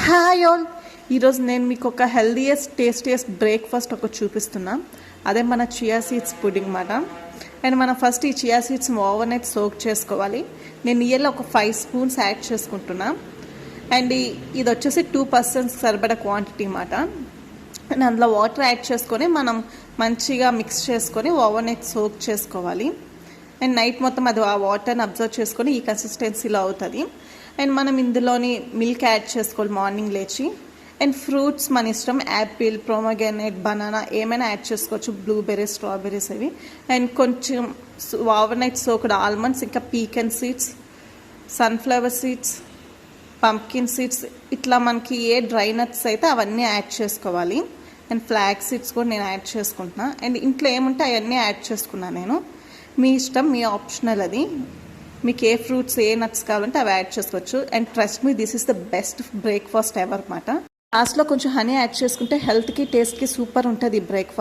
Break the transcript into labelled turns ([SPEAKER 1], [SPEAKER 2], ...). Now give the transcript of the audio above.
[SPEAKER 1] Hi all, ఈరోజు నేను మీకు ఒక హెల్దీయెస్ట్ టేస్టియెస్ట్ బ్రేక్ఫాస్ట్ ఒకటి చూపిస్తున్నా. అదే మన చియా సీడ్స్ పుడింగ్ మాట. అండ్ మనం ఫస్ట్ ఈ chia seeds over night soak చేసుకోవాలి. నేను ఇయర్లో ఒక 5 స్పూన్స్ యాడ్ చేసుకుంటున్నా. అండ్ ఇది వచ్చేసి 2 పర్సన్స్ సరిపడా క్వాంటిటీ మాట. అండ్ అందులో వాటర్ యాడ్ చేసుకొని మనం మంచిగా మిక్స్ చేసుకొని ఓవర్ నైట్ సోక్ చేసుకోవాలి. అండ్ నైట్ మొత్తం అది ఆ వాటర్ని అబ్జర్వ్ చేసుకొని ఈ కన్సిస్టెన్సీలో అవుతుంది. అండ్ మనం ఇందులోని మిల్క్ యాడ్ చేసుకోవాలి మార్నింగ్ లేచి. అండ్ ఫ్రూట్స్ మన ఇష్టం, యాపిల్, ప్రోమోగ్రానేట్, బనానా ఏమైనా యాడ్ చేసుకోవచ్చు, బ్లూబెర్రీస్, స్ట్రాబెర్రీస్ అవి. అండ్ కొంచెం ఓవర్ నైట్ సోక్డ్ ఆల్మండ్స్, ఇంకా pecan seeds, sunflower seeds, pumpkin seeds, ఇట్లా మనకి ఏ డ్రై నట్స్ అయితే అవన్నీ యాడ్ చేసుకోవాలి. అండ్ ఫ్లాగ్ సీడ్స్ కూడా నేను యాడ్ చేసుకుంటున్నా. అండ్ ఇంట్లో ఏముంటే అవన్నీ యాడ్ చేసుకున్నాను నేను. మీ ఇష్టం, మీ ఆప్షనల్ అది. మీకు ఏ ఫ్రూట్స్ ఏ నట్స్ కావాలంటే అవి యాడ్ చేసుకోవచ్చు. And trust me, this is the best breakfast ever అన్నమాట. లాస్ట్లో కొంచెం హనీ యాడ్ చేసుకుంటే హెల్త్కి టేస్ట్కి సూపర్ ఉంటుంది ఈ బ్రేక్ఫాస్ట్.